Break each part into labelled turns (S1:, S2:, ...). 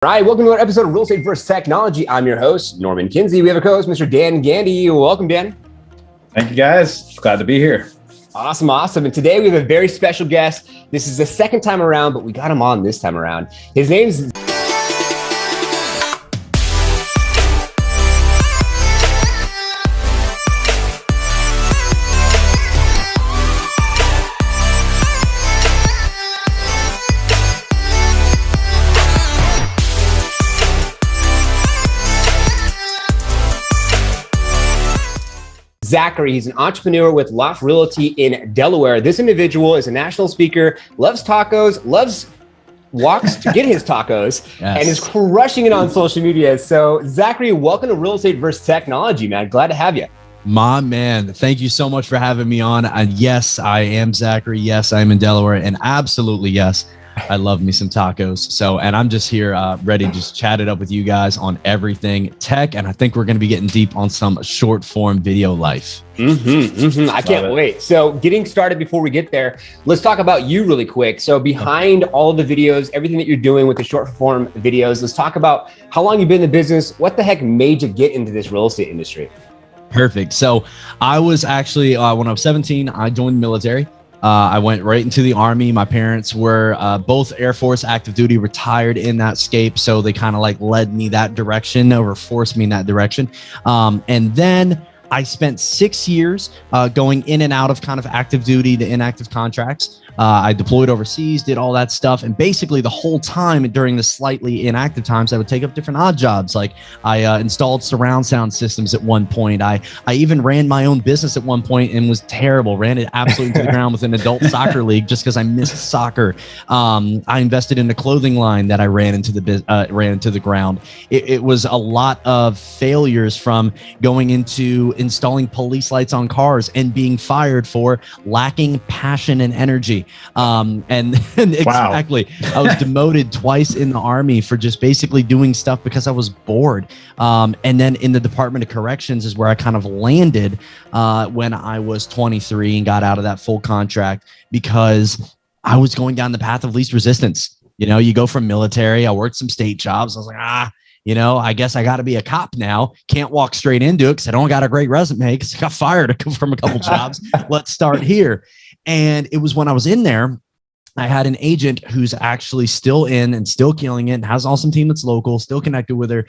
S1: All right, welcome to another episode of Real Estate vs. Technology. I'm your host, Norman Kinsey. We have a co-host, Mr. Dan Gandy. Welcome, Dan.
S2: Thank you, guys. Glad to be here.
S1: Awesome. And today we have a very special guest. This is the second time around, but we got him on this time around. His name's Zachary. He's an entrepreneur with Loft Realty in Delaware. This individual is a national speaker, loves tacos, walks to get his tacos, and is crushing it on social media. So Zachary, welcome to Real Estate vs. Technology, man. Glad to have you.
S3: My man, thank you so much for having me on. And yes, I am Zachary. Yes, I'm in Delaware. And absolutely, yes, I love me some tacos. And I'm just here ready to just chat it up with you guys on everything tech. And I think we're going to be getting deep on some short form video life.
S1: I can't wait. So getting started before we get there, let's talk about you really quick. So behind all of the videos, everything that you're doing with the short form videos, let's talk about how long you've been in the business. What the heck made you get into this real estate industry?
S3: Perfect. So I was actually, when I was 17, I joined the military. I went right into the Army. My parents were both Air Force active duty, retired in that scape. So they kind of like led me that direction or forced me in that direction. And then I spent 6 years going in and out of kind of active duty to inactive contracts. I deployed overseas, did all that stuff. And basically the whole time during the slightly inactive times, I would take up different odd jobs. Like I installed surround sound systems at one point. I even ran my own business at one point and was terrible. Ran it absolutely to the ground with an adult soccer league just because I missed soccer. I invested in a clothing line that I ran into the ground. It was a lot of failures, from going into installing police lights on cars and being fired for lacking passion and energy. Exactly. I was demoted twice in the Army for just basically doing stuff because I was bored. And then in the Department of Corrections is where I kind of landed when I was 23 and got out of that full contract because I was going down the path of least resistance. You know, you go from military, I worked some state jobs. I was like, I guess I got to be a cop now. Can't walk straight into it because I don't got a great resume because I got fired from a couple jobs. Let's start here. And it was when I was in there, I had an agent who's actually still in and still killing it and has an awesome team that's local, still connected with her,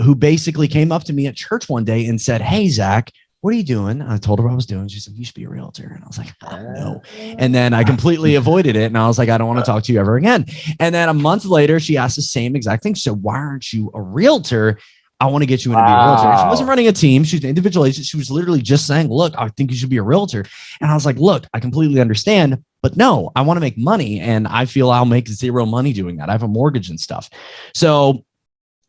S3: who basically came up to me at church one day and said, "Hey, Zach, what are you doing?" I told her what I was doing. She said, "You should be a realtor." And I was like, no. And then I completely avoided it. And I was like, I don't want to talk to you ever again. And then a month later, she asked the same exact thing. She said, "Why aren't you a realtor? I want to get you into be a realtor." She wasn't running a team. She's an individual agent. She was literally just saying, "Look, I think you should be a realtor." And I was like, "Look, I completely understand, but no, I want to make money. And I feel I'll make zero money doing that. I have a mortgage and stuff." So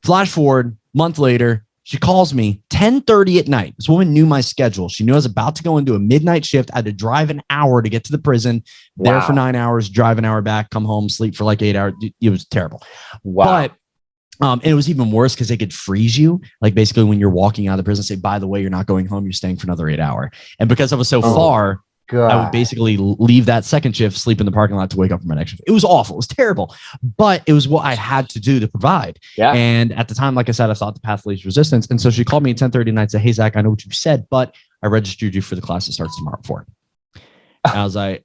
S3: flash forward, month later, she calls me 10:30 at night. This woman knew my schedule. She knew I was about to go into a midnight shift. I had to drive an hour to get to the prison, there for 9 hours, drive an hour back, come home, sleep for like 8 hours. It was terrible.
S1: Wow.
S3: And it was even worse because they could freeze you. Like basically when you're walking out of the prison, say, "By the way, you're not going home. You're staying for another 8 hours." And because I was so far, God, I would basically leave that second shift, sleep in the parking lot to wake up for my next shift. It was awful. It was terrible, but it was what I had to do to provide. Yeah. And at the time, like I said, I thought the path least resistance. And so she called me at 10:30 at night and said, "Hey, Zach, I know what you said, but I registered you for the class that starts tomorrow at 4." And I was like,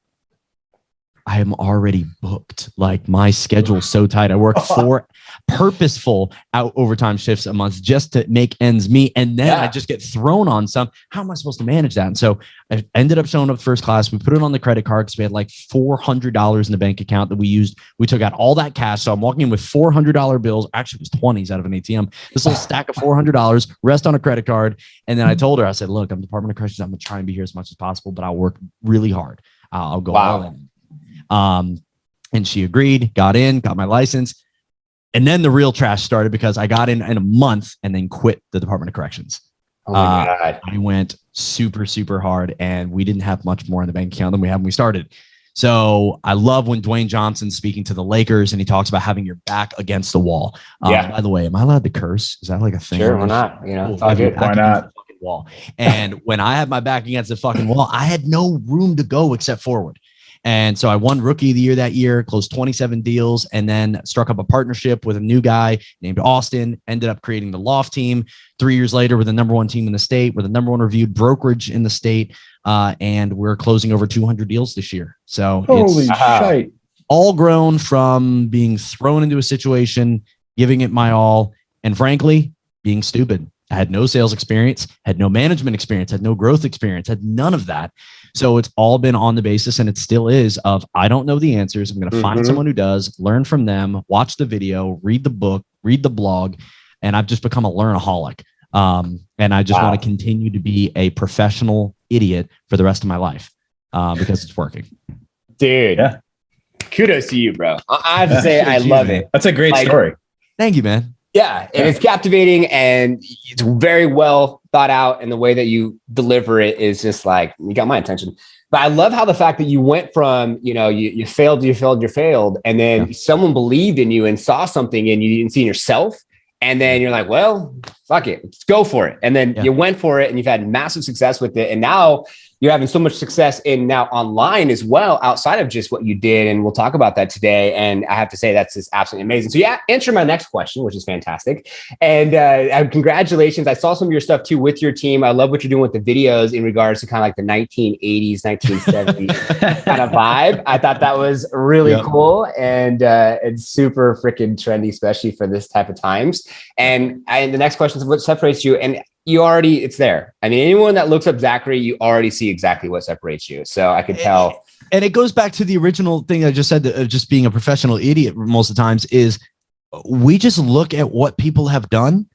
S3: I am already booked. Like my schedule's so tight. I work 4 purposeful overtime shifts a month just to make ends meet. And then I just get thrown on some. How am I supposed to manage that? And so I ended up showing up first class. We put it on the credit card because we had like $400 in the bank account that we used. We took out all that cash. So I'm walking in with $400 bills. Actually, it was 20s out of an ATM. This little stack of $400, rest on a credit card. And then I told her, I said, "Look, I'm Department of Corrections. I'm going to try and be here as much as possible, but I'll work really hard. I'll go all in." And she agreed, got in, got my license. And then the real trash started because I got in a month and then quit the Department of Corrections.
S1: Oh my God.
S3: I went super, super hard and we didn't have much more in the bank account than we had when we started. So I love when Dwayne Johnson's speaking to the Lakers and he talks about having your back against the wall. By the way, am I allowed to curse? Is that like a thing?
S1: Sure, why not? It's all good.
S2: Why not?
S3: Wall. And when I had my back against the fucking wall, I had no room to go except forward. And so I won Rookie of the Year that year, closed 27 deals, and then struck up a partnership with a new guy named Austin, ended up creating the Loft Team. 3 years later, we're the #1 team in the state. We're the #1 reviewed brokerage in the state. And we're closing over 200 deals this year. So
S2: Holy
S3: it's
S2: shite.
S3: all grown from being thrown into a situation, giving it my all, and frankly, being stupid. I had no sales experience, had no management experience, had no growth experience, had none of that. So it's all been on the basis, and it still is, of I don't know the answers. I'm going to find someone who does, learn from them, watch the video, read the book, read the blog, and I've just become a learnaholic. And I just want to continue to be a professional idiot for the rest of my life because it's working.
S1: Dude, kudos to you, bro. I have to say, I love it.
S2: That's a great story.
S3: Thank you, man.
S1: Yeah, and it's captivating, and it's very well thought out, and the way that you deliver it is just like, you got my attention. But I love how the fact that you went from, you failed, and then someone believed in you and saw something and you didn't see in yourself. And then you're like, well, fuck it, let's go for it. And then you went for it, and you've had massive success with it. And now you're having so much success now online as well, outside of just what you did. And we'll talk about that today. And I have to say, that's just absolutely amazing. So answer my next question, which is fantastic. And congratulations. I saw some of your stuff too with your team. I love what you're doing with the videos in regards to kind of like the 1980s, 1970s kind of vibe. I thought that was really cool. And it's super freaking trendy, especially for this type of times. And the next question is, what separates you? And it's there. I mean, anyone that looks up Zachary, you already see exactly what separates you. So I could tell.
S3: And it goes back to the original thing I just said, of just being a professional idiot most of the times, is we just look at what people have done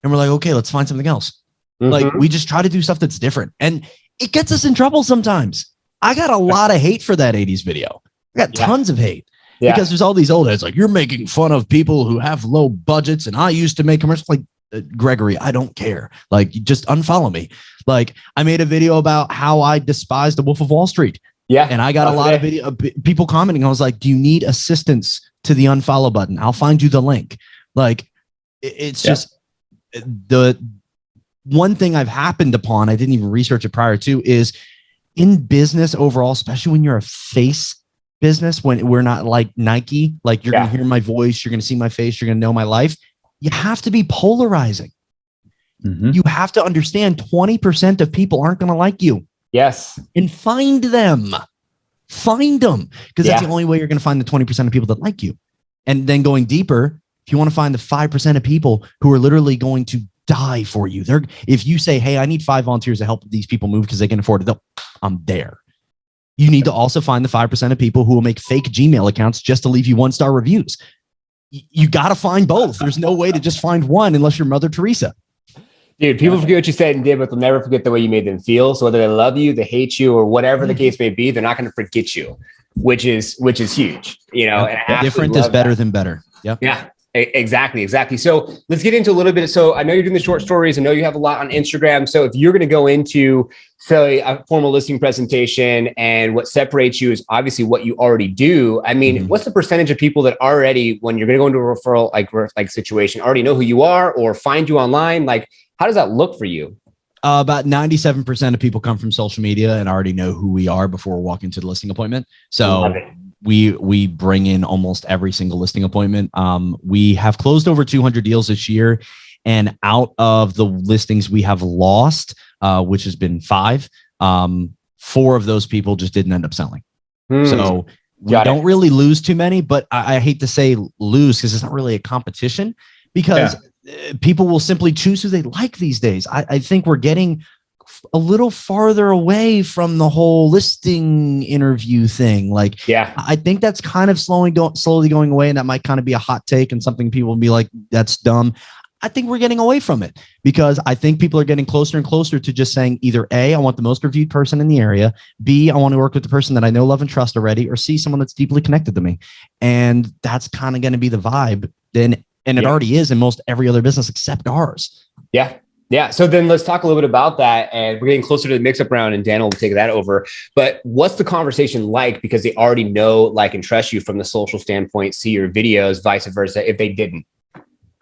S3: and we're like, okay, let's find something else. Like, we just try to do stuff that's different, and it gets us in trouble sometimes. I got a lot of hate for that 80s video. I got tons of hate because there's all these old heads like, you're making fun of people who have low budgets, and I used to make commercials. Like, Gregory, I don't care. Like, you just unfollow me. Like, I made a video about how I despised the Wolf of Wall Street. Yeah. And I got a lot of people commenting. I was like, do you need assistance to the unfollow button? I'll find you the link. Like, it's just the one thing I've happened upon, I didn't even research it prior to, is in business overall, especially when you're a face business, when we're not like Nike, like you're going to hear my voice, you're going to see my face, you're going to know my life. You have to be polarizing. You have to understand 20% of people aren't going to like you. Yes. And find them. Find them. Because that's the only way you're going to find the 20% of people that like you. And then going deeper, if you want to find the 5% of people who are literally going to die for you. If you say, hey, I need 5 volunteers to help these people move because they can afford it, I'm there. You need to also find the 5% of people who will make fake Gmail accounts just to leave you 1-star reviews. You got to find both. There's no way to just find one unless you're Mother Teresa. Dude, people forget what you said and did, but they'll never forget the way you made them feel. So whether they love you, they hate you, or whatever the case may be, they're not going to forget you, which is huge. And different is better than better. Yep. Yeah. Exactly. So let's get into a little bit. So I know you're doing the short stories. I know you have a lot on Instagram. So if you're going to go into, say, a formal listing presentation, and what separates you is obviously what you already do. I mean, what's the percentage of people that already, when you're going to go into a referral like situation, already know who you are or find you online? Like, how does that look for you? About 97% of people come from social media and already know who we are before walking to the listing appointment. So we bring in almost every single listing appointment. We have closed over 200 deals this year, and out of the listings we have lost, which has been 5, 4 of those people just didn't end up selling. So we don't really lose too many, but I hate to say lose because it's not really a competition, because people will simply choose who they like these days. I think we're getting a little farther away from the whole listing interview thing. Like, I think that's kind of slowly going away, and that might kind of be a hot take and something people will be like, that's dumb. I think we're getting away from it, because I think people are getting closer and closer to just saying either A, I want the most reviewed person in the area, B, I want to work with the person that I know, love, and trust already, or C, someone that's deeply connected to me. And that's kind of going to be the vibe then. And it already is in most every other business except ours. Yeah. So then let's talk a little bit about that. And we're getting closer to the mix-up round, and Dan will take that over. But what's the conversation like? Because they already know, like, and trust you from the social standpoint, see your videos, vice versa, if they didn't.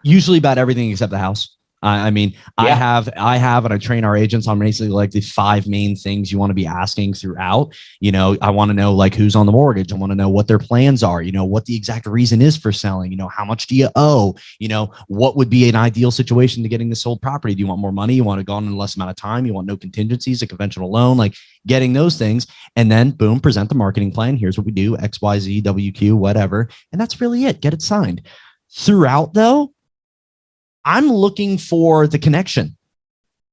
S3: Usually about everything except the house. I mean, I have, and I train our agents on basically like the 5 main things you want to be asking throughout. You know, I want to know like who's on the mortgage. I want to know what their plans are, you know, what the exact reason is for selling, you know, how much do you owe, you know, what would be an ideal situation to getting this sold property? Do you want more money? You want to go on in less amount of time? You want no contingencies, a conventional loan, like getting those things. And then boom, present the marketing plan. Here's what we do, XYZ, WQ, whatever. And that's really it. Get it signed. Throughout though, I'm looking for the connection,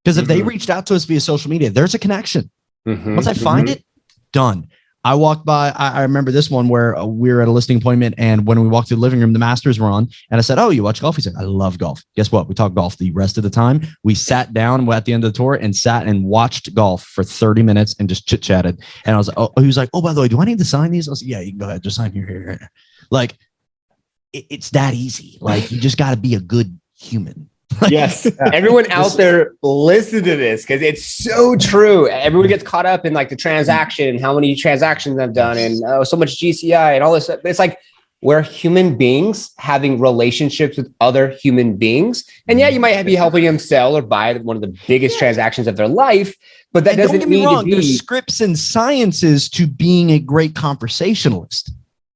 S3: because if they reached out to us via social media, there's a connection. Once I find it, done. I walked by, I remember this one where we were at a listing appointment, and when we walked through the living room, the Masters were on, and I said, "Oh, you watch golf?" He said, "I love golf." Guess what? We talked golf the rest of the time. We sat down at the end of the tour and sat and watched golf for 30 minutes and just chit chatted. And I was like, "Oh," he was like, "Oh, by the way, do I need to sign these?" I was like, "Yeah, you can go ahead, just sign here." Like, it's that easy. Like, you just got to be a good human.
S1: Yes. Everyone out there, listen to this, because it's so true. Everyone gets caught up in like the transaction and how many transactions I've done and so much GCI and all this stuff. It's like we're human beings having relationships with other human beings. And yeah, you might be helping them sell or buy one of the biggest transactions of their life, but that doesn't mean to be.
S3: There's scripts and sciences to being a great conversationalist.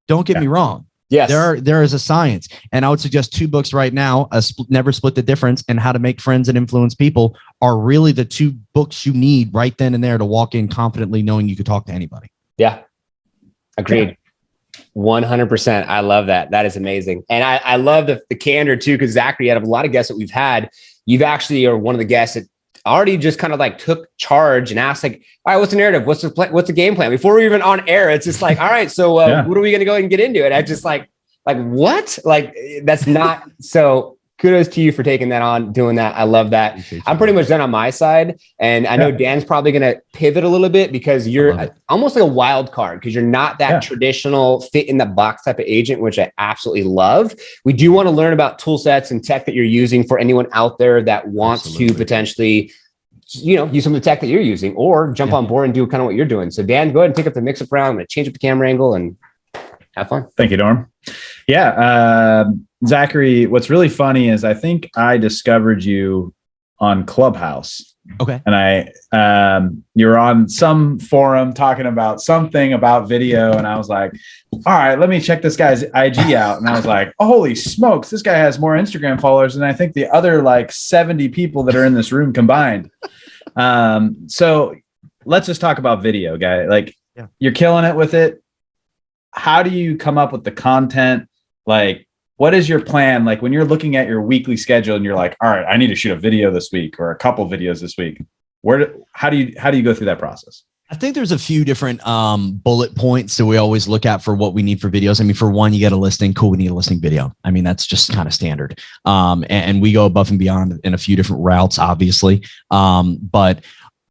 S3: Don't get me wrong.
S1: Yes,
S3: there is a science, and I would suggest 2 books right now: Never Split the Difference and How to Make Friends and Influence People are really the 2 books you need right then and there to walk in confidently knowing you could talk to anybody.
S1: Yeah, agreed. 100%. I love that. That is amazing. And I love the candor too, because Zachary, out of a lot of guests that we've had, you've actually are one of the guests that already just kind of like took charge and asked like, all right, what's the narrative? What's the game plan? Before we're even on air, it's just like, all right, so what are we going to go ahead and get into? And I just like what? Like, that's not, so kudos to you for taking that on, doing that. I love that. I'm pretty much done on my side. And I know Dan's probably going to pivot a little bit, because you're almost like a wild card, because you're not that traditional fit in the box type of agent, which I absolutely love. We do want to learn about tool sets and tech that you're using for anyone out there that wants to potentially, you know, use some of the tech that you're using or jump on board and do kind of what you're doing. So Dan, go ahead and pick up the mix up round. I'm going to change up the camera angle and have fun.
S2: Thank you, Norm. Yeah. Zachary, what's really funny is I think I discovered you on Clubhouse.
S3: Okay.
S2: And you're on some forum talking about something about video. And I was like, all right, let me check this guy's IG out. And I was like, oh, holy smokes, this guy has more Instagram followers than I think the other like 70 people that are in this room combined. So let's just talk about video, guy. Like, you're killing it with it. How do you come up with the content? Like, what is your plan? Like, when you're looking at your weekly schedule and you're like, all right, I need to shoot a video this week or a couple videos this week. How do you go through that process?
S3: I think there's a few different bullet points that we always look at for what we need for videos. I mean, for one, you get a listing. Cool, we need a listing video. I mean, that's just kind of standard. And we go above and beyond in a few different routes, obviously. But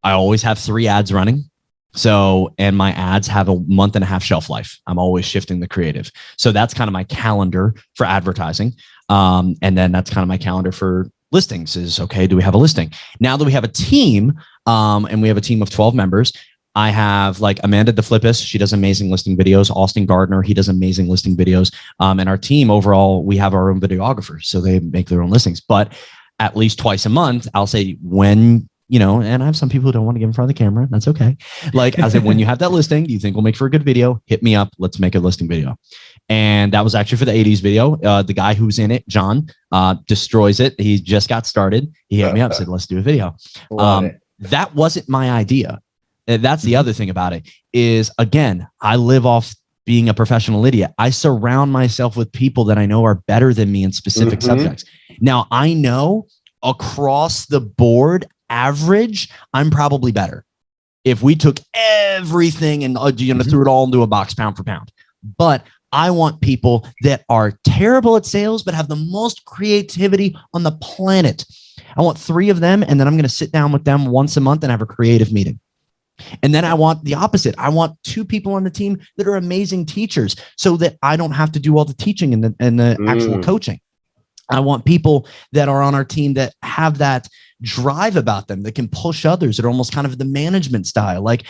S3: I always have 3 ads running. So, and my ads have a month and a half shelf life. I'm always shifting the creative. So that's kind of my calendar for advertising. And then that's kind of my calendar for listings is, okay, do we have a listing? Now that we have a team, and we have a team of 12 members, I have like Amanda DeFlippis. She does amazing listing videos. Austin Gardner, he does amazing listing videos. And our team overall, we have our own videographers. So they make their own listings. But at least twice a month, I'll say when, you know, and I have some people who don't want to get in front of the camera. That's okay. Like I said, when you have that listing, do you think will make for a good video? Hit me up. Let's make a listing video. And that was actually for the 80s video. The guy who's in it, John, destroys it. He just got started. He hit me up, said, let's do a video. That wasn't my idea. That's the other thing about it is, again, I live off being a professional idiot. I surround myself with people that I know are better than me in specific subjects. Now, I know across the board, average, I'm probably better. If we took everything and threw it all into a box pound for pound. But I want people that are terrible at sales, but have the most creativity on the planet. I want 3 of them. And then I'm going to sit down with them once a month and have a creative meeting. And then I want the opposite. I want 2 people on the team that are amazing teachers so that I don't have to do all the teaching and the actual coaching. I want people that are on our team that have that drive about them, that can push others, that are almost kind of the management style. Like,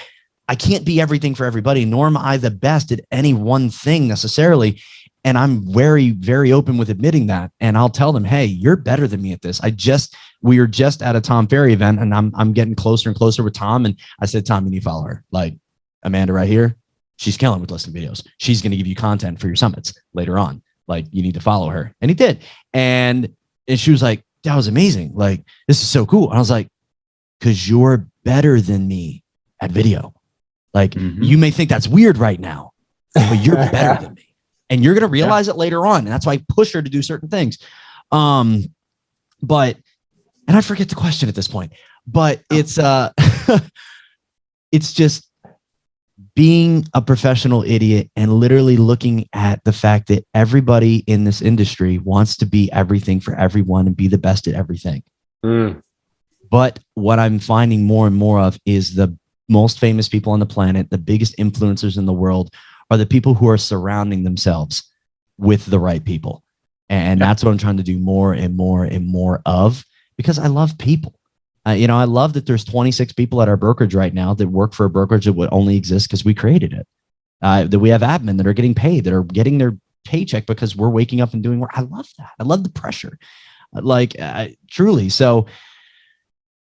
S3: I can't be everything for everybody, nor am I the best at any one thing necessarily. And I'm very, very open with admitting that. And I'll tell them, hey, you're better than me at this. We were just at a Tom Ferry event, and I'm getting closer and closer with Tom. And I said, Tom, you need to follow her. Like Amanda right here, she's killing with listing videos. She's going to give you content for your summits later on. Like, you need to follow her. And he did. And she was like, that was amazing. Like, this is so cool. And I was like, because you're better than me at video. Like, you may think that's weird right now, but you're better than me. And you're going to realize it later on. And that's why I push her to do certain things. But, and I forget the question at this point, but it's it's just being a professional idiot and literally looking at the fact that everybody in this industry wants to be everything for everyone and be the best at everything. But what I'm finding more and more of is the most famous people on the planet, the biggest influencers in the world, are the people who are surrounding themselves with the right people. And that's what I'm trying to do more and more and more of, because I love people. I love that there's 26 people at our brokerage right now that work for a brokerage that would only exist because we created it. That we have admin that are getting paid, that are getting their paycheck because we're waking up and doing work. I love that. I love the pressure. Truly. So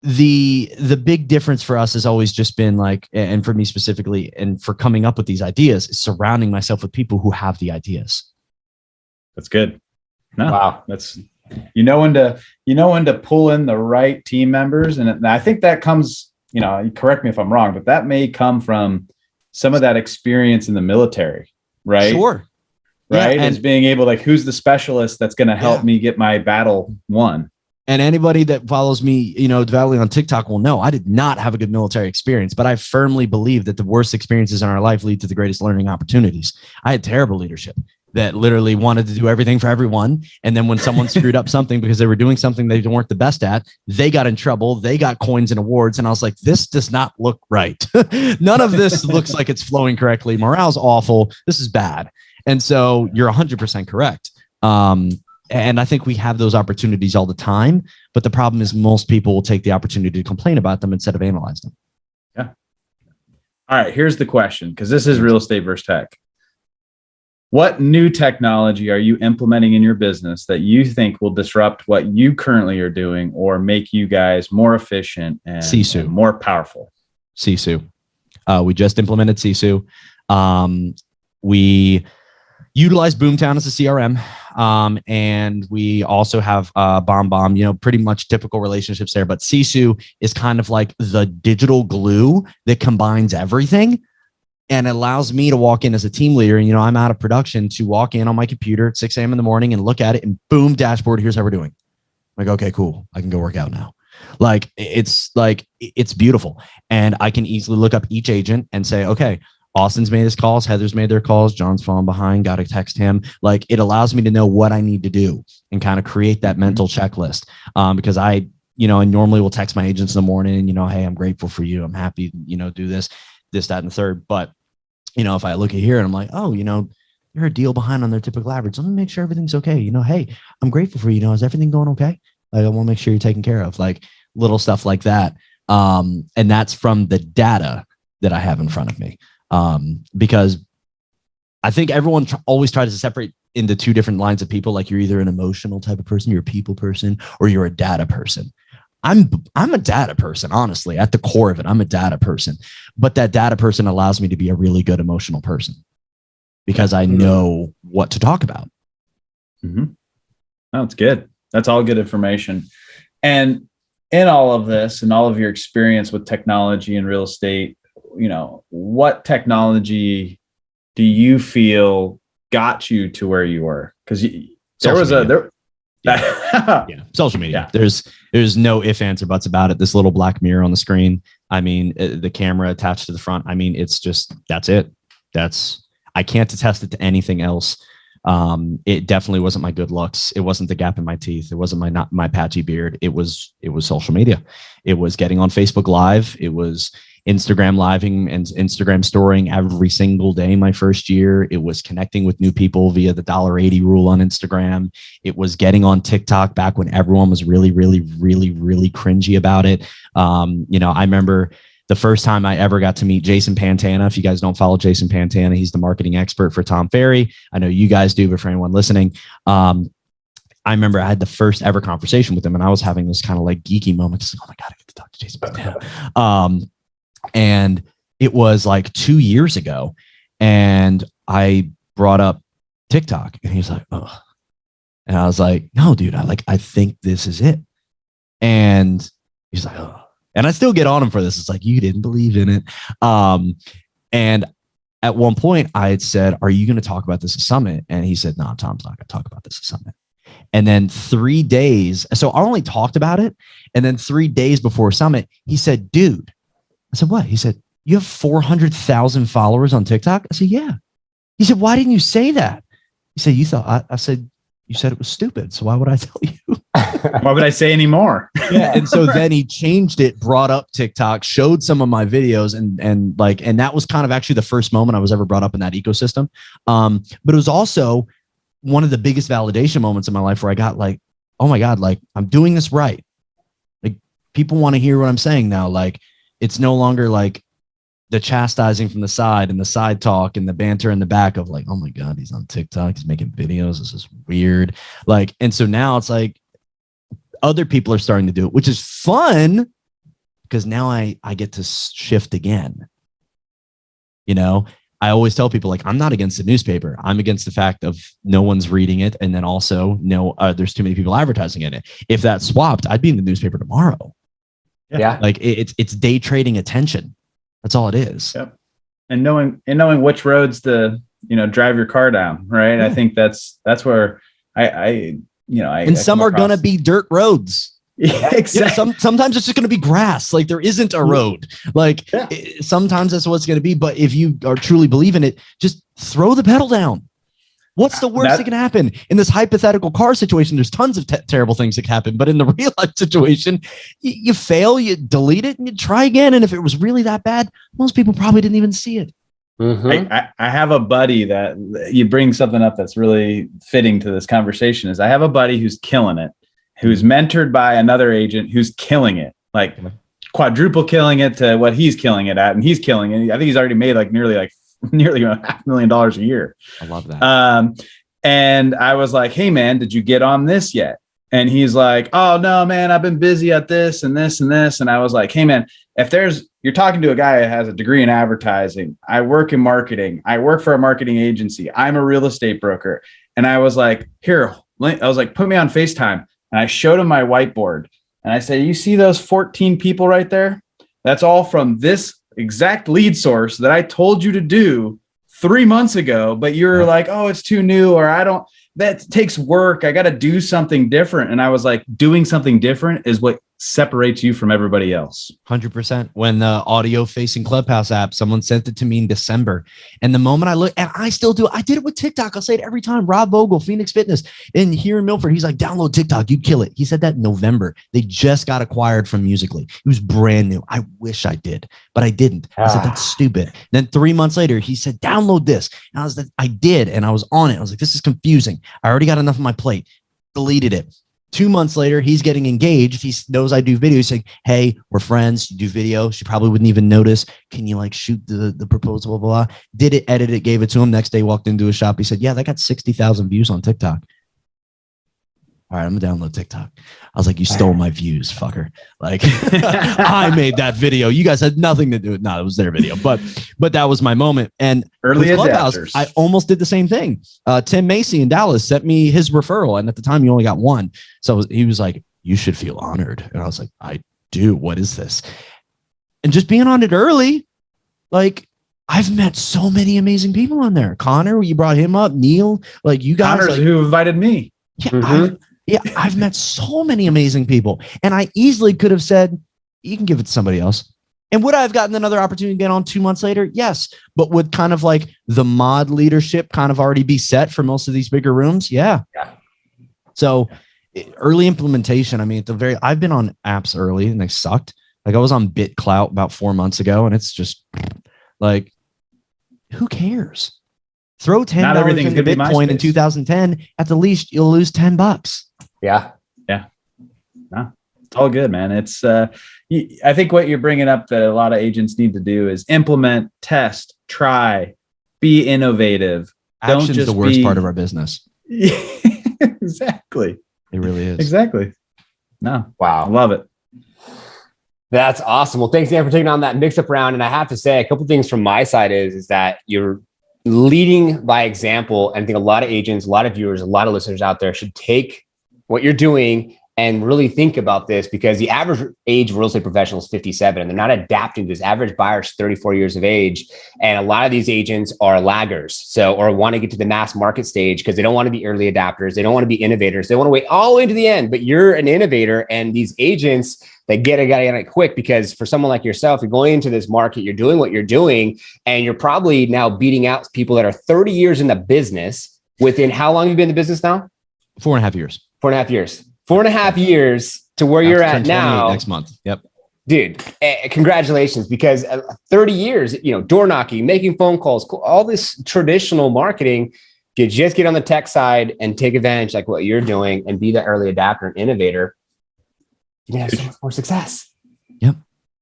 S3: the big difference for us has always just been like, and for me specifically, and for coming up with these ideas, is surrounding myself with people who have the ideas.
S2: That's good. No, wow. That's, you know when to pull in the right team members. And I think that comes, correct me if I'm wrong, but that may come from some of that experience in the military, right?
S3: Sure.
S2: Right. Yeah, and being able, like, who's the specialist that's going to help me get my battle won?
S3: And anybody that follows me, devoutly on TikTok will know I did not have a good military experience, but I firmly believe that the worst experiences in our life lead to the greatest learning opportunities. I had terrible leadership that literally wanted to do everything for everyone. And then when someone screwed up something because they were doing something they weren't the best at, they got in trouble. They got coins and awards. And I was like, this does not look right. None of this looks like it's flowing correctly. Morale's awful. This is bad. And so you're 100% correct. And I think we have those opportunities all the time. But the problem is most people will take the opportunity to complain about them instead of analyze them.
S2: Yeah. All right. Here's the question, because this is real estate versus tech. What new technology are you implementing in your business that you think will disrupt what you currently are doing or make you guys more efficient and more powerful?
S3: Sisu. We just implemented Sisu. We utilize Boomtown as a CRM. And we also have BombBomb, pretty much typical relationships there. But Sisu is kind of like the digital glue that combines everything and allows me to walk in as a team leader. And, I'm out of production to walk in on my computer at 6 a.m. in the morning and look at it and boom, dashboard. Here's how we're doing. I'm like, okay, cool. I can go work out now. It's beautiful. And I can easily look up each agent and say, okay, Austin's made his calls, Heather's made their calls, John's falling behind, got to text him. Like, it allows me to know what I need to do and kind of create that mental checklist. Because I normally will text my agents in the morning, hey, I'm grateful for you. I'm happy, do this, that, and the third. But, if I look at here and I'm like, oh, you're a deal behind on their typical average. Let me make sure everything's okay. Hey, I'm grateful for you. Is everything going okay? Like, I want to make sure you're taken care of, like little stuff like that. And that's from the data that I have in front of me. Because I think everyone always tries to separate into two different lines of people. Like, you're either an emotional type of person, you're a people person, or you're a data person. I'm a data person, honestly. At the core of it, I'm a data person. But that data person allows me to be a really good emotional person because I know what to talk about.
S2: That's good. That's all good information. And in all of this and all of your experience with technology and real estate, what technology do you feel got you to where you were? Because there was
S3: social media. Yeah. There's no ifs, ands, or buts about it. This little black mirror on the screen. I mean, the camera attached to the front. I mean, it's just, that's it. I can't attest it to anything else. It definitely wasn't my good looks. It wasn't the gap in my teeth. It wasn't my patchy beard. It was social media. It was getting on Facebook Live. It was Instagram living and Instagram storing every single day my first year. It was connecting with new people via the $1.80 rule on Instagram. It was getting on TikTok back when everyone was really, really, really, really cringy about it. I remember the first time I ever got to meet Jason Pantana. If you guys don't follow Jason Pantana, he's the marketing expert for Tom Ferry. I know you guys do, but for anyone listening, I remember I had the first ever conversation with him, and I was having this kind of like geeky moment. Just like, oh my God, I get to talk to Jason Pantana. And it was like 2 years ago, and I brought up TikTok, and he's like, oh. And I was like, no, dude, I think this is it. And he's like, oh. And I still get on him for this. It's like, you didn't believe in it. And at one point I had said, are you going to talk about this at Summit? And he said, no, Tom's not going to talk about this at Summit. And then 3 days, so I only talked about it. And then 3 days before Summit, he said, dude, I said, what? He said, you have 400,000 followers on TikTok? I said, yeah. He said, why didn't you say that? He said, you thought, I said, you said it was stupid. So why would I tell you?
S2: Why would I say any more?
S3: Yeah. And so then he changed it, brought up TikTok, showed some of my videos, and that was kind of actually the first moment I was ever brought up in that ecosystem. But it was also one of the biggest validation moments in my life where I got like, oh my God, like I'm doing this right. Like people want to hear what I'm saying now. Like it's no longer like the chastising from the side and the side talk and the banter in the back of like, oh my God, he's on TikTok, he's making videos, this is weird. Like, and so now it's like other people are starting to do it, which is fun because now I get to shift again. You know, I always tell people like, I'm not against the newspaper. I'm against the fact of no one's reading it. And then also there's too many people advertising in it. If that swapped, I'd be in the newspaper tomorrow.
S1: Yeah.
S3: Like it's day trading attention. That's all it is.
S2: Yep. And knowing which roads to, drive your car down. Right. Yeah. I think that's where and
S3: some are going to be dirt roads.
S2: Yeah, exactly.
S3: Yeah, sometimes it's just going to be grass. Like there isn't a road. Like sometimes that's what it's going to be. But if you are truly believe in it, just throw the pedal down. What's the worst that can happen in this hypothetical car situation? There's tons of terrible things that can happen, but in the real life situation, you fail, you delete it, and you try again. And if it was really that bad, most people probably didn't even see it.
S2: Mm-hmm. I have a buddy that you bring something up that's really fitting to this conversation. Is I have a buddy who's killing it, who's mentored by another agent who's killing it, like quadruple killing it to what he's killing it at, and he's killing it. I think he's already made nearly $500,000 a year.
S3: I love that.
S2: And I was like, hey man, did you get on this yet? And he's like, oh no, man, I've been busy at this and this and this. And I was like, hey man, you're talking to a guy that has a degree in advertising. I work in marketing. I work for a marketing agency. I'm a real estate broker. And I was like, put me on FaceTime. And I showed him my whiteboard and I said, you see those 14 people right there? That's all from this exact lead source that I told you to do 3 months ago, but you're like, oh, it's too new, or that takes work. I got to do something different. And I was like, doing something different is what separates you from everybody else.
S3: 100%. When the audio facing Clubhouse app, someone sent it to me in December. And the moment I look, and I still do, I did it with TikTok. I'll say it every time. Rob Vogel, Phoenix Fitness, and here in Milford, he's like, download TikTok, you kill it. He said that in November. They just got acquired from Musical.ly. It was brand new. I wish I did, but I didn't. I said, that's stupid. Then 3 months later, he said, download this. And I did. And I was on it. I was like, this is confusing. I already got enough on my plate. Deleted it. 2 months later, he's getting engaged. He knows I do video. He's like, hey, we're friends. You do video. She probably wouldn't even notice. Can you shoot the proposal, blah, blah. Did it, edited it, gave it to him. Next day, walked into a shop. He said, yeah, that got 60,000 views on TikTok. All right, I'm gonna download TikTok. I was like, you stole my views, fucker. Like I made that video. You guys had nothing to do with it. No, it was their video. But that was my moment. And
S2: early
S3: adopters, I almost did the same thing. Tim Macy in Dallas sent me his referral. And at the time, you only got one. So he was like, you should feel honored. And I was like, I do. What is this? And just being on it early, I've met so many amazing people on there. Connor, you brought him up. Neil, you guys.
S2: Connor's who invited me.
S3: Yeah, I've met so many amazing people, and I easily could have said, you can give it to somebody else. And would I have gotten another opportunity to get on 2 months later? Yes. But would kind of the mod leadership kind of already be set for most of these bigger rooms? Yeah. So early implementation. I mean, I've been on apps early and they sucked. I was on BitClout about 4 months ago, and it's just who cares? Throw $10 into Bitcoin in 2010. At the least, you'll lose $10.
S1: Yeah.
S2: No. It's all good, man. It's I think what you're bringing up that a lot of agents need to do is implement, test, try, be innovative.
S3: Action's the worst part of our business.
S2: Exactly.
S3: It really is.
S2: Exactly. No.
S1: Wow.
S2: I love it.
S1: That's awesome. Well, thanks, Dan, for taking on that mix-up round. And I have to say, a couple things from my side is that you're leading by example. And I think a lot of agents, a lot of viewers, a lot of listeners out there should take what you're doing and really think about this, because the average age of real estate professional is 57 and they're not adapting to this. Average buyer is 34 years of age. And a lot of these agents are laggers. So, or want to get to the mass market stage because they don't want to be early adapters. They don't want to be innovators. They want to wait all the way to the end, but you're an innovator. And these agents, they got to get it quick, because for someone like yourself, you're going into this market, you're doing what you're doing, and you're probably now beating out people that are 30 years in the business within how long have you been in the business now?
S3: 4.5 years.
S1: 4.5 years. 4.5 years to where you're at now.
S3: Next month. Yep.
S1: Dude, congratulations, because 30 years, door knocking, making phone calls, all this traditional marketing, if you just get on the tech side and take advantage like what you're doing and be the early adapter and innovator, you can have so much more success.
S3: Yep.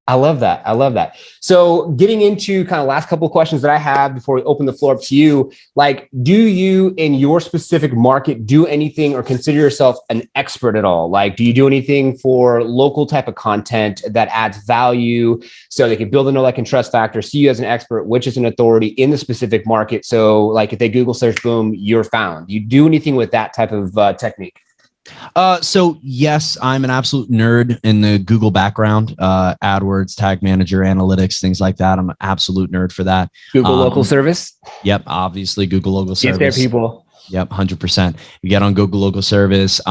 S1: I love that. I love that. So getting into kind of last couple of questions that I have before we open the floor up to you, like, do you in your specific market do anything or consider yourself an expert at all? Like, do you do anything for local type of content that adds value so they can build a know, like, and trust factor, see you as an expert, which is an authority in the specific market? So like if they Google search, boom, you're found. Do you do anything with that type of technique?
S3: So yes, I'm an absolute nerd in the Google background, AdWords, Tag Manager, analytics, things like that. I'm an absolute nerd for that.
S1: Google local service.
S3: Yep. Obviously Google local service.
S1: Get there, people.
S3: Yep. 100%. You get on Google local service. We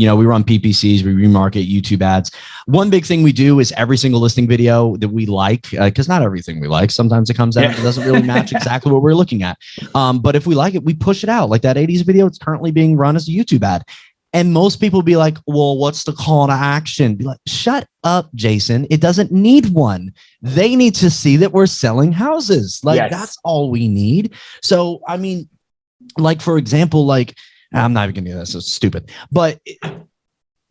S3: run PPCs, we remarket YouTube ads. One big thing we do is every single listing video that we like, because not everything we like, sometimes it comes out, it doesn't really match exactly what we're looking at. But if we like it, we push it out. Like that 80s video, it's currently being run as a YouTube ad. And most people be like, well, what's the call to action? Be like, shut up, Jason. It doesn't need one. They need to see that we're selling houses. Like, that's all we need. So, I mean, like, for example, like, I'm not even going to do this. So stupid. But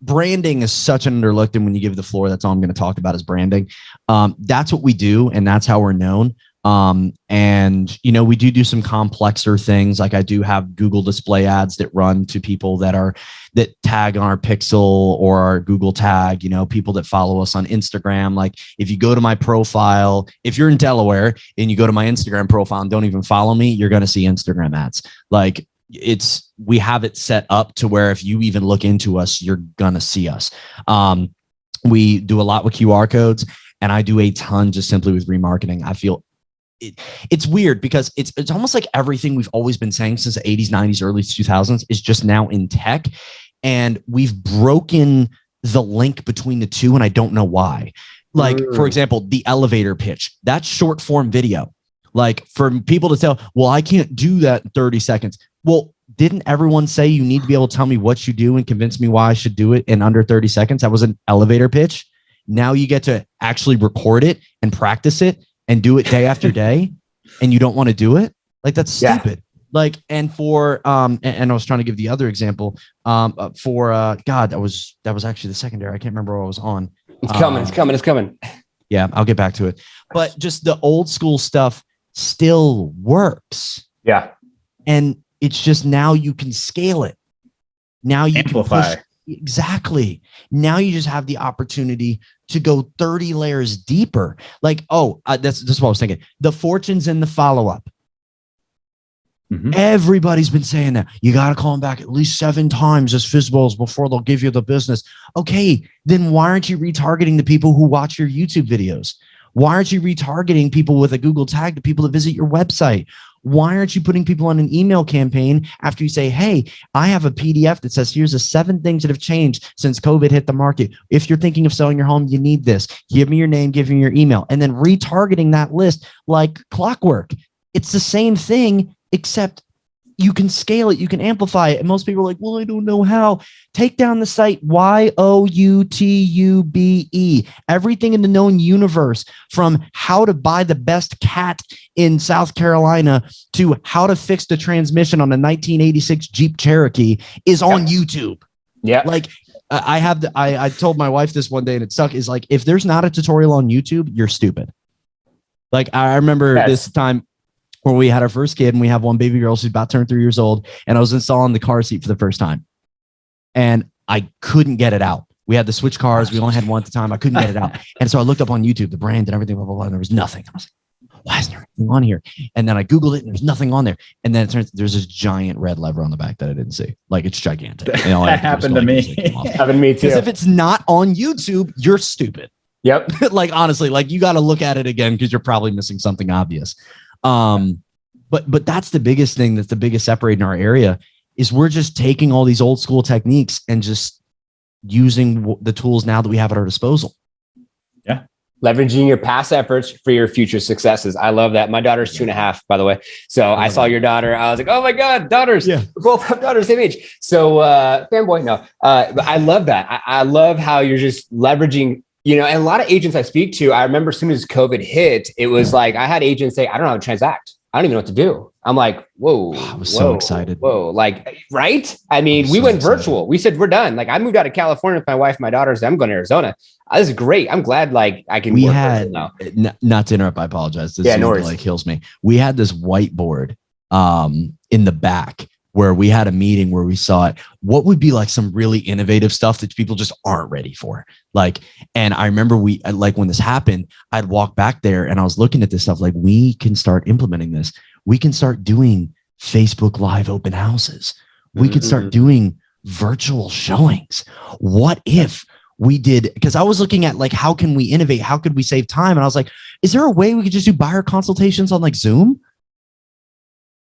S3: branding is such an underlooked. And when you give the floor, that's all I'm going to talk about is branding. That's what we do. And that's how we're known. And we do some complexer things. Like I do have Google display ads that run to people that tag on our Pixel or our Google tag, people that follow us on Instagram. Like if you go to my profile, if you're in Delaware and you go to my Instagram profile and don't even follow me, you're going to see Instagram ads. Like we have it set up to where if you even look into us, you're going to see us. We do a lot with QR codes, and I do a ton just simply with remarketing. I feel it's weird because it's almost like everything we've always been saying since the 80s, 90s, early 2000s is just now in tech. And we've broken the link between the two. And I don't know why. Like, for example, the elevator pitch, that's short form video. Like for people to tell, well, I can't do that in 30 seconds. Well, didn't everyone say you need to be able to tell me what you do and convince me why I should do it in under 30 seconds? That was an elevator pitch. Now you get to actually record it and practice it and do it day after day, and you don't want to do it. Like that's stupid. Like, and for, and I was trying to give the other example, for, God, that was actually the secondary. I can't remember what I was on.
S1: It's coming.
S3: Yeah, I'll get back to it. But just the old school stuff still works.
S1: Yeah.
S3: And it's just now you can scale it. Now you
S2: amplify.
S3: Can push. Exactly. Now you just have the opportunity to go 30 layers deeper. Like, that's what I was thinking. The fortunes in the follow-up. Mm-hmm. Everybody's been saying that. You got to call them back at least 7 times as FSBOs before they'll give you the business. Okay, then why aren't you retargeting the people who watch your YouTube videos? Why aren't you retargeting people with a Google tag to people that visit your website? Why aren't you putting people on an email campaign after you say, hey, I have a PDF that says, here's the 7 things that have changed since COVID hit the market. If you're thinking of selling your home, you need this. Give me your name, give me your email, and then retargeting that list like clockwork. It's the same thing, except you can scale it, you can amplify it. And most people are like, well, I don't know how. Take down the site YOUTUBE. Everything in the known universe, from how to buy the best cat in South Carolina to how to fix the transmission on a 1986 Jeep Cherokee, is on YouTube.
S1: Yeah.
S3: Like I told my wife this one day and it stuck, is like, if there's not a tutorial on YouTube, you're stupid. Like, I remember this time where we had our first kid and we have one baby girl. She's about to turn 3 years old. And I was installing the car seat for the first time and I couldn't get it out. We had to switch cars. We only had one at the time. I couldn't get it out. And so I looked up on YouTube, the brand and everything, blah, blah, blah. And there was nothing. I was like, why isn't there anything on here? And then I Googled it and there's nothing on there. And then it turns there's this giant red lever on the back that I didn't see. Like, it's gigantic.
S2: That happened to me.
S1: Happened to me too.
S3: Because if it's not on YouTube, you're stupid.
S1: Yep.
S3: Like, honestly, like, you got to look at it again because you're probably missing something obvious. But that's the biggest thing, that's the biggest separator in our area, is we're just taking all these old school techniques and just using the tools now that we have at our disposal.
S1: Yeah. Leveraging your past efforts for your future successes. I love that. My daughter's 2.5, by the way. So I saw your daughter. I was like, oh my God, daughters. Yeah. We both have daughters same age. So fanboy, no. But I love that. I love how you're just leveraging, and a lot of agents I speak to, I remember as soon as COVID hit, it was like, I had agents say, I don't know how to transact. I don't even know what to do. I'm like, whoa.
S3: I was so excited.
S1: Whoa. Like, right? I mean, we went virtual. We said, we're done. Like, I moved out of California with my wife, my daughters. I'm going to Arizona. This is great. I'm glad, like, I can
S3: work now. Not to interrupt, I apologize. This
S1: no worries.
S3: Like, kills me. We had this whiteboard in the back where we had a meeting where we saw it. What would be like some really innovative stuff that people just aren't ready for? Like, and I remember when this happened, I'd walk back there and I was looking at this stuff, like, we can start implementing this. We can start doing Facebook Live open houses. We could start doing virtual showings. What if we did, because I was looking at, like, how can we innovate? How could we save time? And I was like, is there a way we could just do buyer consultations on, like, Zoom?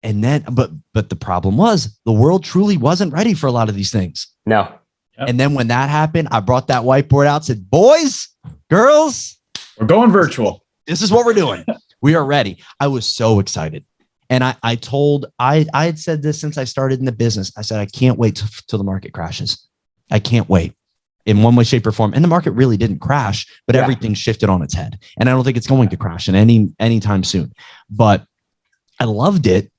S3: And then, but the problem was the world truly wasn't ready for a lot of these things.
S1: No.
S3: Yep. And then when that happened, I brought that whiteboard out, said, boys, girls,
S2: we're going virtual.
S3: This is what we're doing. We are ready. I was so excited. And I had said this since I started in the business. I said, I can't wait till the market crashes. I can't wait in one way, shape, or form. And the market really didn't crash, but everything shifted on its head. And I don't think it's going to crash in anytime soon. But I loved it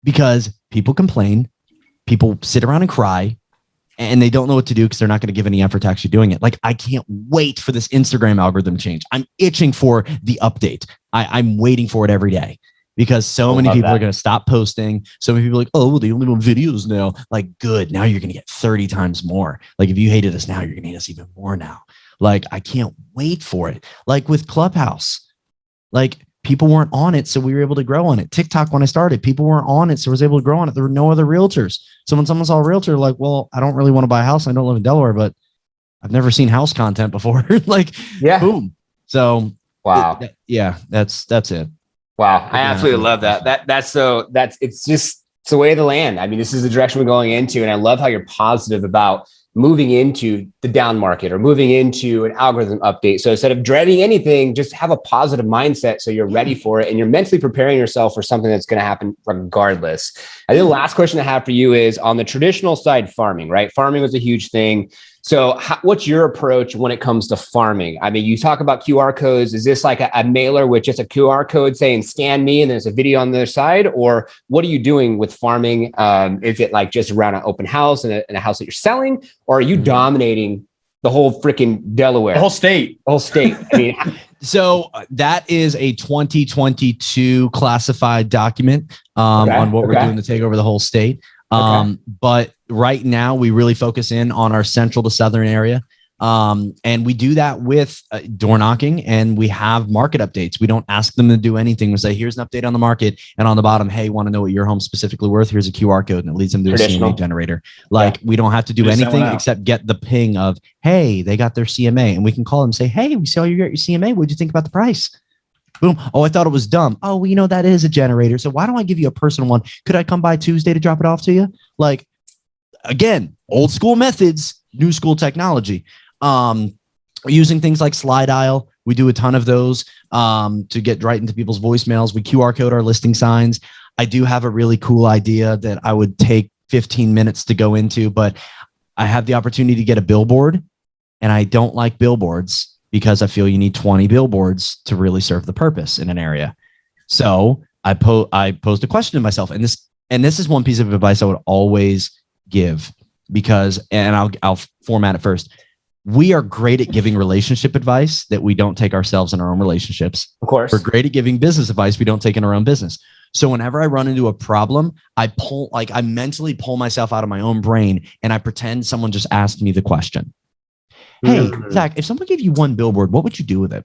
S3: because people complain, people sit around and cry, and they don't know what to do because they're not going to give any effort to actually doing it. Like, I can't wait for this Instagram algorithm change. I'm itching for the update. I'm waiting for it every day. Because so many people are going to stop posting. So many people are like, oh, well, they only want videos now. Like, good. Now you're going to get 30 times more. Like, if you hated us now, you're going to hate us even more now. Like, I can't wait for it. Like with Clubhouse, like, people weren't on it, so we were able to grow on it. TikTok, when I started, people weren't on it, so I was able to grow on it. There were no other realtors. So when someone saw a realtor, like, well, I don't really want to buy a house. I don't live in Delaware, but I've never seen house content before. Like, boom. So
S1: wow.
S3: That's it.
S1: Wow. I absolutely love that. It's the way of the land. I mean, this is the direction we're going into. And I love how you're positive about moving into the down market or moving into an algorithm update. So instead of dreading anything, just have a positive mindset so you're ready for it and you're mentally preparing yourself for something that's going to happen regardless. I think the last question I have for you is on the traditional side, farming, right? Farming was a huge thing. So what's your approach when it comes to farming? I mean, you talk about QR codes. Is this like a mailer with just a QR code saying scan me and there's a video on the other side? Or what are you doing with farming? Is it like just around an open house and a house that you're selling? Or are you dominating the whole freaking Delaware?
S2: The whole state.
S1: I mean,
S3: so that is a 2022 classified document on what we're doing to take over the whole state. But right now we really focus in on our central to southern area. And we do that with door knocking, and we have market updates. We don't ask them to do anything. We say, here's an update on the market. And on the bottom, hey, want to know what your home's specifically worth? Here's a QR code, and it leads them to a CMA generator. Like, we don't have to do anything except get the ping of, hey, they got their CMA, and we can call them and say, hey, we saw you got your CMA. What'd you think about the price? Boom. Oh, I thought it was dumb. Oh, well, that is a generator. So why don't I give you a personal one? Could I come by Tuesday to drop it off to you? Like, again, old school methods, new school technology. Using things like slide dial. We do a ton of those to get right into people's voicemails. We QR code our listing signs. I do have a really cool idea that I would take 15 minutes to go into, but I have the opportunity to get a billboard, and I don't like billboards because I feel you need 20 billboards to really serve the purpose in an area. So I posed a question to myself, and this is one piece of advice I would always give. because, and I'll format it first. We are great at giving relationship advice that we don't take ourselves in our own relationships.
S1: Of course.
S3: We're great at giving business advice we don't take in our own business. So whenever I run into a problem, I mentally pull myself out of my own brain and I pretend someone just asked me the question. Hey, Zach, if someone gave you one billboard, what would you do with it?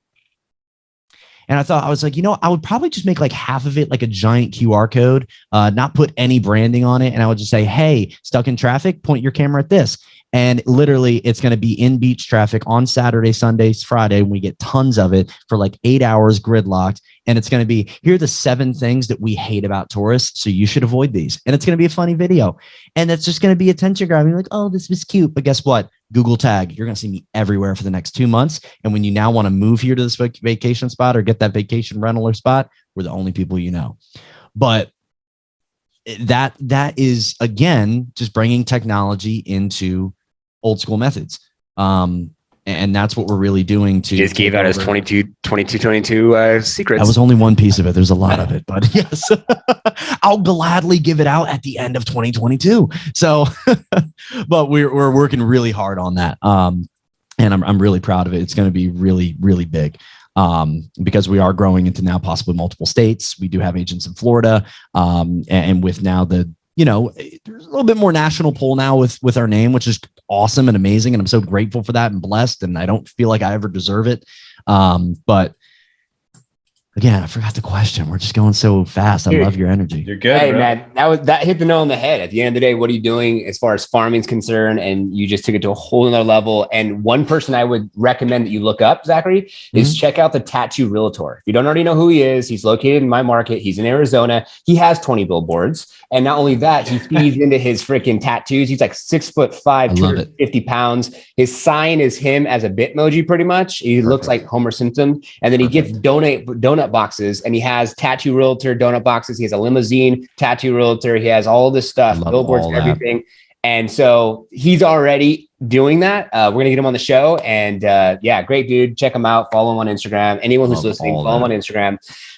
S3: And I was like, I would probably just make like half of it like a giant QR code, not put any branding on it. And I would just say, hey, stuck in traffic, point your camera at this. And literally it's going to be in beach traffic on Saturday, Sundays, Friday. And we get tons of it for like 8 hours gridlocked. And it's going to be, here are the 7 things that we hate about tourists. So you should avoid these. And it's going to be a funny video. And it's just going to be attention grabbing. Like, oh, this was cute. But guess what? Google tag. You're going to see me everywhere for the next 2 months. And when you now want to move here to this vacation spot or get that vacation rental or spot, we're the only people you know. But that is, again, just bringing technology into old school methods. And that's what we're really doing to.
S1: He just gave out his 22 secrets.
S3: That was only one piece of it. There's a lot of it, but yes, I'll gladly give it out at the end of 2022. So, but we're working really hard on that. And I'm really proud of it. It's going to be really, really big. Because we are growing into now possibly multiple states. We do have agents in Florida. And with now there's a little bit more national pull now with our name, which is awesome and amazing. And I'm so grateful for that and blessed. And I don't feel like I ever deserve it. But again, I forgot the question. We're just going so fast. I love your energy.
S2: You're good.
S1: Hey,
S2: bro.
S1: man, that hit the nail on the head. At the end of the day, what are you doing as far as farming is concerned? And you just took it to a whole nother level. And one person I would recommend that you look up, Zachary, is check out the Tattoo Realtor. If you don't already know who he is, he's located in my market. He's in Arizona. He has 20 billboards. And not only that, he feeds into his freaking tattoos. He's like 6'5", 250 pounds. His sign is him as a Bitmoji, pretty much. He looks like Homer Simpson. And then he gets donut boxes, and he has Tattoo Realtor donut boxes. He has a limousine Tattoo Realtor. He has all this stuff, billboards, everything. And so he's already doing that. We're going to get him on the show. And yeah, great dude. Check him out. Follow him on Instagram. Anyone who's listening, follow him on Instagram.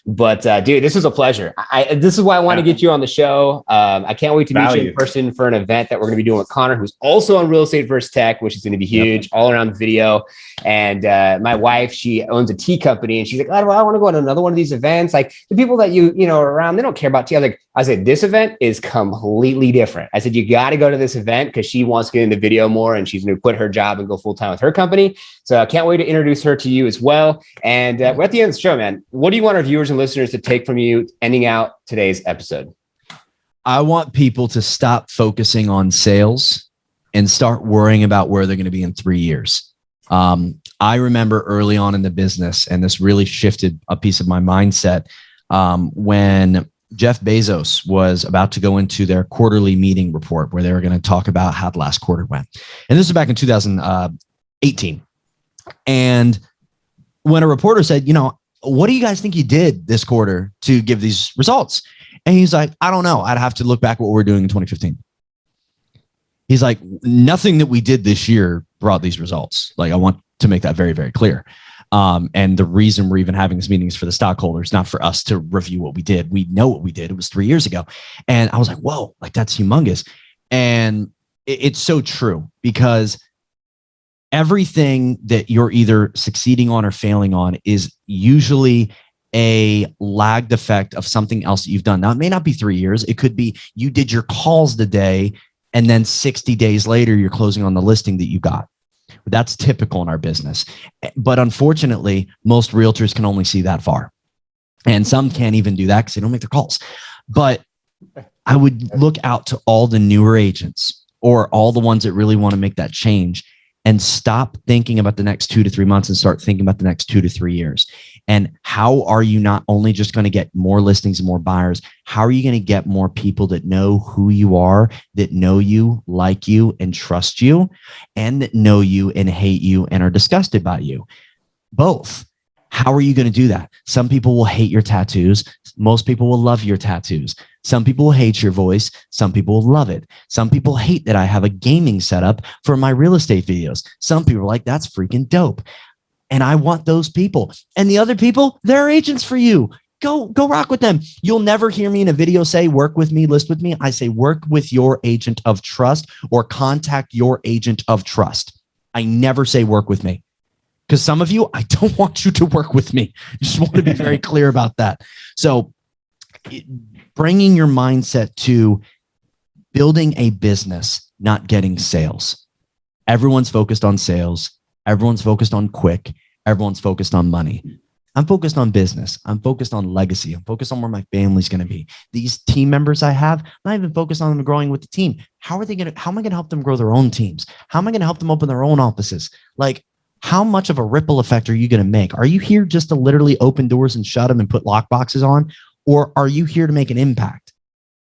S1: But dude, this was a pleasure. This is why I want to get you on the show. I can't wait to meet you in person for an event that we're going to be doing with Connor, who's also on Real Estate vs. Tech, which is going to be huge, all around video. And my wife, she owns a tea company, and she's like, oh, I want to go to another one of these events. Like the people that you know are around, they don't care about tea. I said, this event is completely different. I said, you got to go to this event because she wants to get into video more, and she's going to quit her job and go full time with her company. So I can't wait to introduce her to you as well. And we're at the end of the show, man. What do you want our viewers and listeners to take from you ending out today's episode?
S3: I want people to stop focusing on sales and start worrying about where they're going to be in 3 years. I remember early on in the business, and this really shifted a piece of my mindset when Jeff Bezos was about to go into their quarterly meeting report where they were going to talk about how the last quarter went. And this was back in 2018. And when a reporter said, what do you guys think you did this quarter to give these results? And he's like, I don't know. I'd have to look back at what we were doing in 2015. He's like, nothing that we did this year brought these results. Like, I want to make that very, very clear. And the reason we're even having this meeting is for the stockholders, not for us to review what we did. We know what we did. It was 3 years ago. And I was like, whoa, like that's humongous. And it's so true, because everything that you're either succeeding on or failing on is usually a lagged effect of something else that you've done. Now, it may not be 3 years. It could be you did your calls today, and then 60 days later, you're closing on the listing that you got. That's typical in our business. But unfortunately, most realtors can only see that far. And some can't even do that because they don't make their calls. But I would look out to all the newer agents or all the ones that really want to make that change, and stop thinking about the next 2 to 3 months and start thinking about the next 2 to 3 years. And how are you not only just going to get more listings and more buyers, how are you going to get more people that know who you are, that know you, like you, and trust you, and that know you and hate you and are disgusted by you? Both. How are you going to do that? Some people will hate your tattoos. Most people will love your tattoos. Some people will hate your voice. Some people will love it. Some people hate that I have a gaming setup for my real estate videos. Some people are like, that's freaking dope. And I want those people. And the other people, they're agents for you. go rock with them. You'll never hear me in a video say, work with me, list with me. I say, work with your agent of trust or contact your agent of trust. I never say work with me. Because some of you, I don't want you to work with me. I just want to be very clear about that. So bringing your mindset to building a business, not getting sales. Everyone's focused on sales. Everyone's focused on quick. Everyone's focused on money. I'm focused on business. I'm focused on legacy. I'm focused on where my family's going to be. These team members I have, I'm not even focused on them growing with the team. How am I going to help them grow their own teams? How am I going to help them open their own offices? Like, how much of a ripple effect are you going to make? Are you here just to literally open doors and shut them and put lock boxes on? Or are you here to make an impact?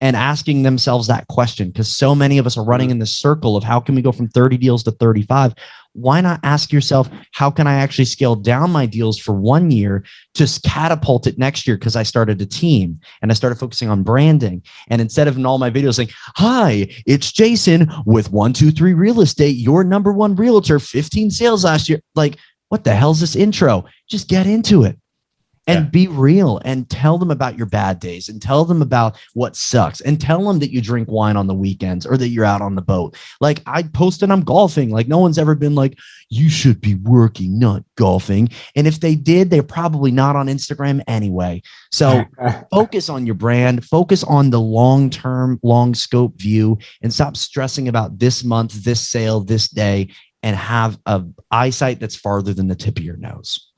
S3: And asking themselves that question, because so many of us are running in the circle of how can we go from 30 deals to 35? Why not ask yourself, how can I actually scale down my deals for 1 year to catapult it next year? Because I started a team and I started focusing on branding. And instead of in all my videos saying, hi, it's Jason with 123 Real Estate, your number one realtor, 15 sales last year. Like, what the hell's this intro? Just get into it. And be real and tell them about your bad days and tell them about what sucks and tell them that you drink wine on the weekends or that you're out on the boat. Like, I posted, I'm golfing. Like, no one's ever been like, you should be working, not golfing. And if they did, they're probably not on Instagram anyway. So focus on your brand, focus on the long-term, long scope view, and stop stressing about this month, this sale, this day, and have a eyesight that's farther than the tip of your nose.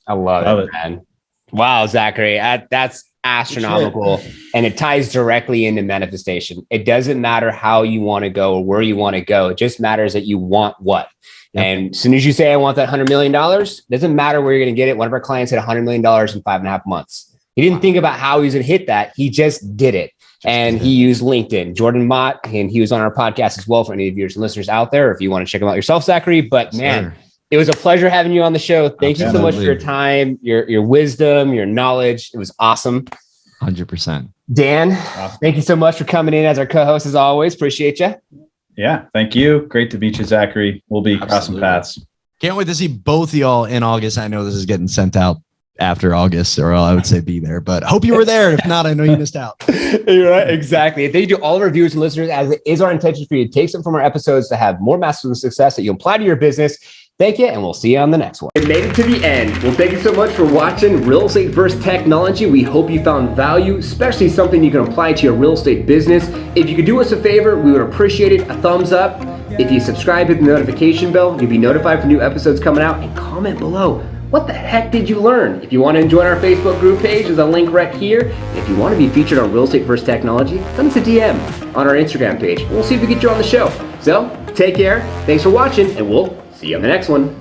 S1: I love it, man. Wow, Zachary, that's astronomical. And it ties directly into manifestation. It doesn't matter how you want to go or where you want to go. It just matters that you want what. Yep. And as soon as you say, I want that $100 million, doesn't matter where you're going to get it. One of our clients hit $100 million in 5.5 months. He didn't think about how he was going to hit that. He just did it. And he used LinkedIn. Jordan Mott, and he was on our podcast as well for any of your listeners out there, if you want to check him out yourself, Zachary. But man, it was a pleasure having you on the show. Thank you so much for your time, your wisdom, your knowledge. It was awesome.
S3: 100%.
S1: Dan, thank you so much for coming in as our co-host as always. Appreciate you.
S2: Yeah, thank you. Great to meet you, Zachary. We'll be crossing paths.
S3: Can't wait to see both of y'all in August. I know this is getting sent out after August, or I would say be there, but hope you were there. If not, I know you missed out.
S1: You're right. Exactly. And thank you to all of our viewers and listeners, as it is our intention for you to take some from our episodes to have more massive success that you apply to your business. Thank you, and we'll see you on the next one. It made it to the end. Well, thank you so much for watching Real Estate vs. Technology. We hope you found value, especially something you can apply to your real estate business. If you could do us a favor, we would appreciate it. A thumbs up. If you subscribe, hit the notification bell, you'll be notified for new episodes coming out, and comment below. What the heck did you learn? If you want to join our Facebook group page, there's a link right here. And if you want to be featured on Real Estate vs. Technology, send us a DM on our Instagram page. We'll see if we get you on the show. So, take care. Thanks for watching, and we'll see you on the next one.